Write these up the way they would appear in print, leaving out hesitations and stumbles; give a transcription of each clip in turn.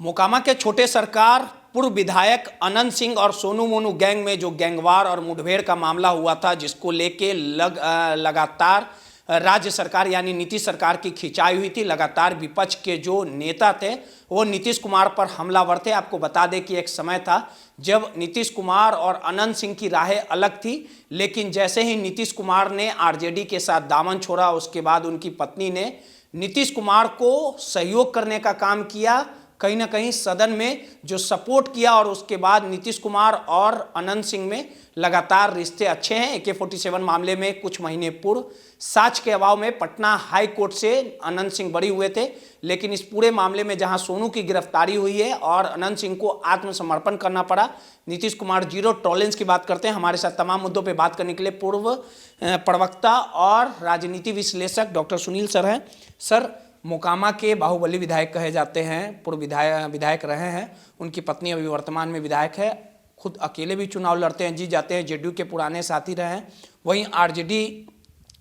मोकामा के छोटे सरकार पूर्व विधायक अनंत सिंह और सोनू मोनू गैंग में जो गैंगवार और मुठभेड़ का मामला हुआ था, जिसको लेके लगातार राज्य सरकार यानी नीतीश सरकार की खिंचाई हुई थी। लगातार विपक्ष के जो नेता थे वो नीतीश कुमार पर हमलावर थे। आपको बता दें कि एक समय था जब नीतीश कुमार और अनंत सिंह की राहें अलग थी, लेकिन जैसे ही नीतीश कुमार ने आरजेडी के साथ दामन छोड़ा, उसके बाद उनकी पत्नी ने नीतीश कुमार को सहयोग करने का काम किया, कहीं ना कहीं सदन में जो सपोर्ट किया, और उसके बाद नीतीश कुमार और अनंत सिंह में लगातार रिश्ते अच्छे हैं। AK-47 मामले में कुछ महीने पूर्व साक्ष्य के अभाव में पटना हाई कोर्ट से अनंत सिंह बरी हुए थे, लेकिन इस पूरे मामले में जहां सोनू की गिरफ्तारी हुई है और अनंत सिंह को आत्मसमर्पण करना पड़ा, नीतीश कुमार जीरो टॉलरेंस की बात करते हैं। हमारे साथ तमाम मुद्दों पर बात करने के लिए पूर्व प्रवक्ता और राजनीति विश्लेषक डॉक्टर सुनील सर हैं। सर, मोकामा के बाहुबली विधायक कहे जाते हैं, पूर्व विधायक रहे हैं, उनकी पत्नी अभी वर्तमान में विधायक है, खुद अकेले भी चुनाव लड़ते हैं, जीत जाते हैं, जेडीयू के पुराने साथी रहे हैं। वहीं आरजेडी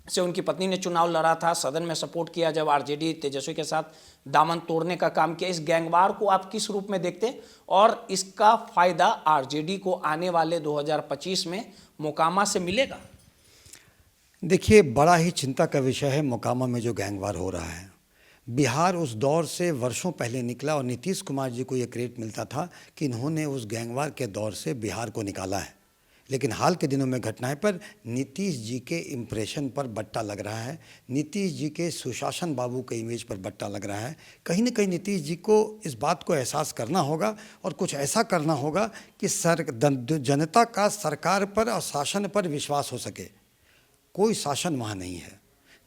से उनकी पत्नी ने चुनाव लड़ा था, सदन में सपोर्ट किया जब आरजेडी तेजस्वी के साथ दामन तोड़ने का काम किया। इस गैंगवार को आप किस रूप में देखते हैं और इसका फायदा आरजेडी को आने वाले 2025 में मोकामा से मिलेगा? देखिए, बड़ा ही चिंता का विषय है मोकामा में जो गैंगवार हो रहा है। बिहार उस दौर से वर्षों पहले निकला और नीतीश कुमार जी को ये क्रेडिट मिलता था कि इन्होंने उस गैंगवार के दौर से बिहार को निकाला है। लेकिन हाल के दिनों में घटनाएं पर नीतीश जी के इम्प्रेशन पर बट्टा लग रहा है, नीतीश जी के सुशासन बाबू के इमेज पर बट्टा लग रहा है। कहीं ना कहीं नीतीश जी को इस बात को एहसास करना होगा और कुछ ऐसा करना होगा कि जनता का सरकार पर और शासन पर विश्वास हो सके। कोई शासन वहाँ नहीं है।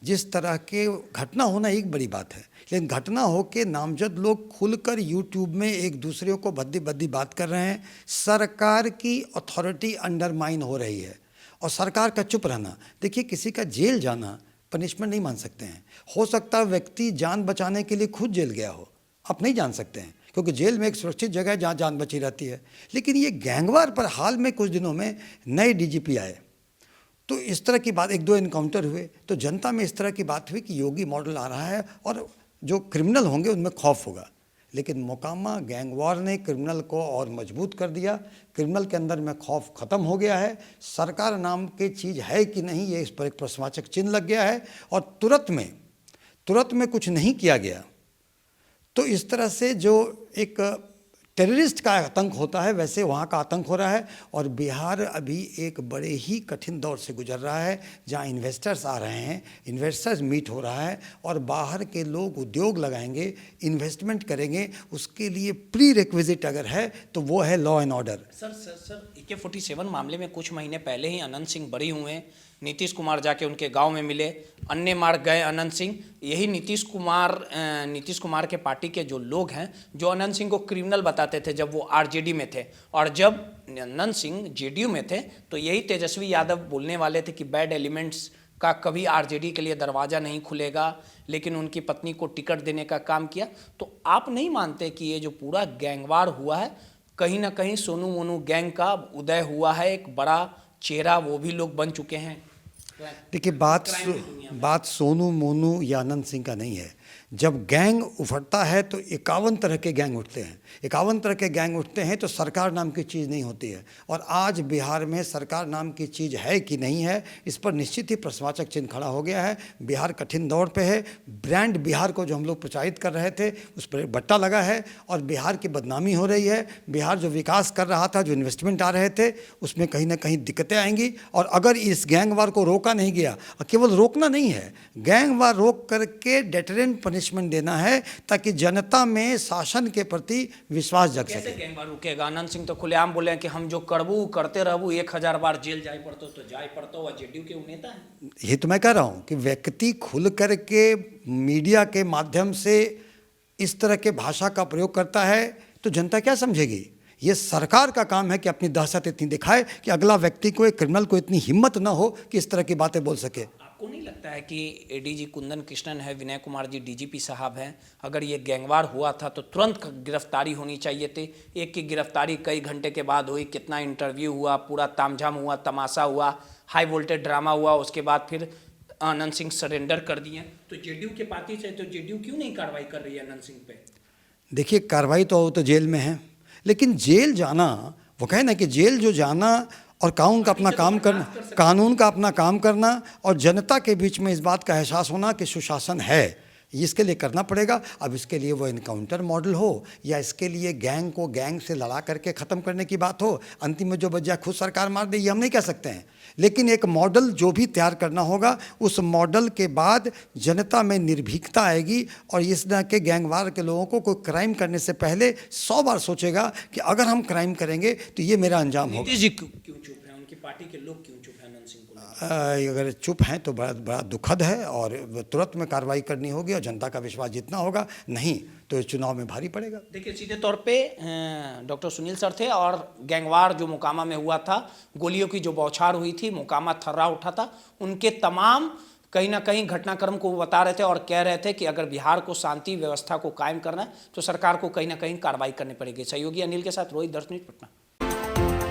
जिस तरह के घटना होना एक बड़ी बात है, लेकिन घटना हो के नामजद लोग खुलकर यूट्यूब में एक दूसरे को भद्दी भद्दी बात कर रहे हैं। सरकार की अथॉरिटी अंडरमाइन हो रही है और सरकार का चुप रहना। देखिए, किसी का जेल जाना पनिशमेंट नहीं मान सकते हैं। हो सकता है व्यक्ति जान बचाने के लिए खुद जेल गया हो, आप नहीं जान सकते हैं, क्योंकि जेल में एक सुरक्षित जगह है जहाँ जान बची रहती है। लेकिन ये गैंगवार पर हाल में कुछ दिनों में नए DGP आए तो इस तरह की बात, एक दो इनकाउंटर हुए तो जनता में इस तरह की बात हुई कि योगी मॉडल आ रहा है और जो क्रिमिनल होंगे उनमें खौफ होगा। लेकिन मोकामा गैंगवार ने क्रिमिनल को और मजबूत कर दिया। क्रिमिनल के अंदर में खौफ ख़त्म हो गया है। सरकार नाम की चीज़ है कि नहीं, ये इस पर एक प्रश्नवाचक चिन्ह लग गया है और तुरंत में कुछ नहीं किया गया। तो इस तरह से जो एक टेररिस्ट का आतंक होता है, वैसे वहाँ का आतंक हो रहा है। और बिहार अभी एक बड़े ही कठिन दौर से गुजर रहा है, जहाँ इन्वेस्टर्स आ रहे हैं, इन्वेस्टर्स मीट हो रहा है और बाहर के लोग उद्योग लगाएंगे, इन्वेस्टमेंट करेंगे। उसके लिए प्री रिक्विजिट अगर है तो वो है law and order. Sir, AK-47 मामले में कुछ महीने पहले ही अनंत सिंह बरी हुए हैं। नीतीश कुमार जाके उनके गांव में मिले, अन्य मार गए अनंत सिंह। यही नीतीश कुमार के पार्टी के जो लोग हैं जो अनंत सिंह को क्रिमिनल बताते थे जब वो आरजेडी में थे, और जब अनंत सिंह जेडीयू में थे तो यही तेजस्वी यादव बोलने वाले थे कि बैड एलिमेंट्स का कभी आरजेडी के लिए दरवाज़ा नहीं खुलेगा, लेकिन उनकी पत्नी को टिकट देने का काम किया। तो आप नहीं मानते कि ये जो पूरा गैंगवार हुआ है, कहीं ना कहीं सोनू मोनू गैंग का उदय हुआ है, एक बड़ा चेहरा वो भी लोग बन चुके हैं? देखिए, बात सोनू मोनू या अनंत सिंह का नहीं है। जब गैंग उफरता है तो 51 तरह के गैंग उठते हैं। 51 तरह के गैंग उठते हैं तो सरकार नाम की चीज़ नहीं होती है। और आज बिहार में सरकार नाम की चीज़ है कि नहीं है, इस पर निश्चित ही प्रश्नवाचक चिन्ह खड़ा हो गया है। बिहार कठिन दौर पे है। ब्रांड बिहार को जो हम लोग प्रचारित कर रहे थे उस पर बट्टा लगा है और बिहार की बदनामी हो रही है। बिहार जो विकास कर रहा था, जो इन्वेस्टमेंट आ रहे थे, उसमें कहीं ना कहीं दिक्कतें आएंगी। और अगर इस गैंगवार को रोका नहीं गया, केवल रोकना नहीं है, गैंगवार रोक करके डेटरेंट पनिशमेंट देना है ताकि जनता में शासन के प्रति विश्वास जग सके। कैसे गैंगवार रुकेगा? अनंत सिंह तो खुलेआम बोले कि हम जो करबू करते रहबू, 1000 बार जेल जाए पड़तो तो जाए पड़तो, और जेडीयू के नेता है। ये तो मैं कह रहा हूँ कि व्यक्ति खुल करके मीडिया के माध्यम से इस तरह के भाषा का प्रयोग करता है तो जनता क्या समझेगी? ये सरकार का काम है कि अपनी दहशत इतनी दिखाए कि अगला व्यक्ति को, एक क्रिमिनल को इतनी हिम्मत ना हो कि इस तरह की बातें बोल सके। आपको नहीं लगता है कि ADG कुंदन कृष्णन है, विनय कुमार जी DGP साहब हैं, अगर ये गैंगवार हुआ था तो तुरंत गिरफ्तारी होनी चाहिए थी? एक की गिरफ्तारी कई घंटे के बाद हुई, कितना इंटरव्यू हुआ, पूरा तामझाम हुआ, तमाशा हुआ, हाई वोल्टेज ड्रामा हुआ, उसके बाद फिर अनंत सिंह सरेंडर कर दिए। तो जेडीयू के पार्टी से तो जेडीयू क्यों नहीं कार्रवाई कर रही है अनंत सिंह पे? देखिए, कार्रवाई तो जेल में है, लेकिन जेल जाना, वो कहे ना कि जेल जो जाना और कानून का अपना काम करना, कानून का अपना काम करना और जनता के बीच में इस बात का एहसास होना कि सुशासन है, इसके लिए करना पड़ेगा। अब इसके लिए वो इनकाउंटर मॉडल हो या इसके लिए गैंग को गैंग से लड़ा करके ख़त्म करने की बात हो, अंतिम में जो बच जाए खुद सरकार मार दे, ये हम नहीं कह सकते हैं। लेकिन एक मॉडल जो भी तैयार करना होगा, उस मॉडल के बाद जनता में निर्भीकता आएगी और इस तरह के गैंगवार के लोगों को कोई क्राइम करने से पहले 100 बार सोचेगा कि अगर हम क्राइम करेंगे तो ये मेरा अंजाम होगा। नीतीश जी क्यों चुप हैं, उनकी पार्टी के लोग क्यों चुप हैं अनंत सिंह को लेकर? अगर चुप हैं तो बड़ा बड़ा दुखद है और तुरंत में कार्रवाई करनी होगी और जनता का विश्वास जीतना होगा, नहीं तो इस चुनाव में भारी पड़ेगा। देखिए, सीधे तौर पे डॉक्टर सुनील सर थे और गैंगवार जो मोकामा में हुआ था, गोलियों की जो बौछार हुई थी, मोकामा थर्रा उठा था, उनके तमाम कहीं ना कहीं घटनाक्रम को वो बता रहे थे और कह रहे थे कि अगर बिहार को शांति व्यवस्था को कायम करना है तो सरकार को कहीं ना कहीं कार्रवाई करनी पड़ेगी। सहयोगी अनिल के साथ रोहित, 10 मिनट, पटना।